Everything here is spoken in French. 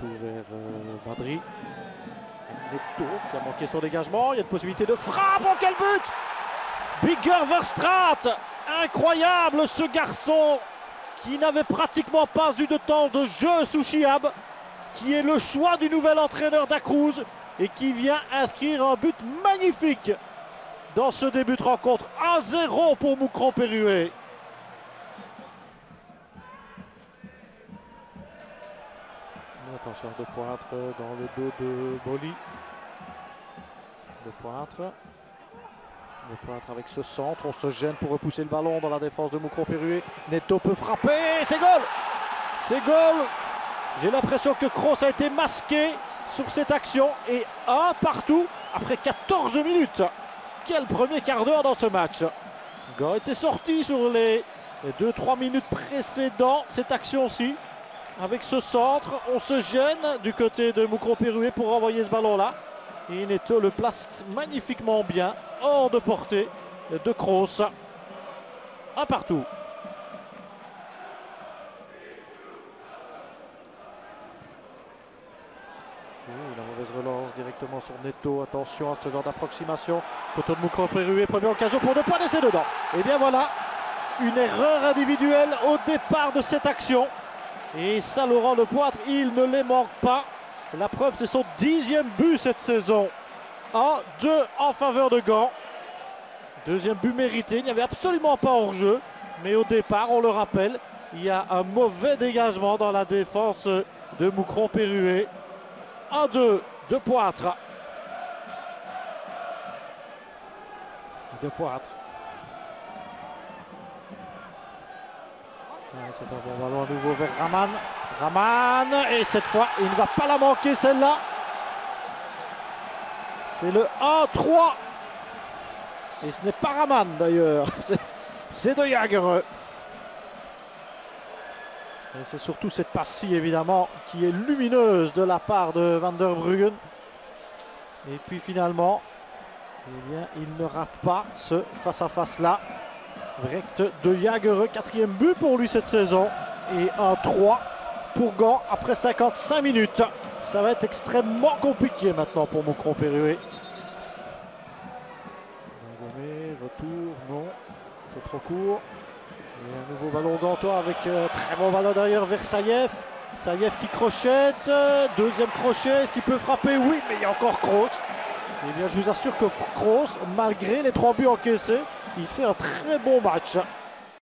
retour vers Badri. Neto qui a manqué son dégagement. Il y a une possibilité de frappe. Oh, quel but! Bigger Verstraat! Incroyable ce garçon qui n'avait pratiquement pas eu de temps de jeu sous Chiab, qui est le choix du nouvel entraîneur d'Akruz et qui vient inscrire un but magnifique dans ce début de rencontre. 1-0 pour Moucron-Périgueux. Attention, De Pointre dans le dos de Boli. De Pointre avec ce centre, on se gêne pour repousser le ballon dans la défense de Moucron-Périgueux. Neto peut frapper, c'est goal! C'est goal! J'ai l'impression que Kroos a été masqué sur cette action et un partout après 14 minutes. Quel premier quart d'heure dans ce match. Gant était sorti sur les 2-3 minutes précédentes, cette action-ci. Avec ce centre, on se gêne du côté de Moucron-Périgueux pour envoyer ce ballon-là. Et Neto le place magnifiquement bien, hors de portée de Kroos. Un partout. La mauvaise relance directement sur Neto. Attention à ce genre d'approximation. Poteau de Moucron-Périgueux, première occasion pour De Pointre et c'est dedans. Et bien voilà, une erreur individuelle au départ de cette action. Et ça, Laurent De Pointre, il ne les manque pas. La preuve, c'est son 10e but cette saison. 1-2 en faveur de Gant. Deuxième but mérité. Il n'y avait absolument pas hors-jeu. Mais au départ, on le rappelle, il y a un mauvais dégagement dans la défense de Moucron-Périgueux. 1-2, De Pointre. De Pointre. C'est un bon ballon à nouveau vers Raman. Raman, et cette fois, il ne va pas la manquer celle-là. C'est le 1-3. Et ce n'est pas Raman d'ailleurs, c'est De Jager. Et c'est surtout cette passe-ci évidemment qui est lumineuse de la part de Van der Bruggen. Et puis finalement, eh bien, il ne rate pas ce face-à-face-là. Brecht De Jager, 4e but pour lui cette saison. Et 1-3 pour Gant après 55 minutes. Ça va être extrêmement compliqué maintenant pour Moucron-Périgueux. Retour, non, c'est trop court. Et un nouveau ballon gantois avec très bon ballon derrière vers Saïef. Saïef qui crochette, deuxième crochet, est-ce qu'il peut frapper? Oui, mais il y a encore Kroos. Eh bien, je vous assure que Kroos, malgré les 3 buts encaissés, il fait un très bon match.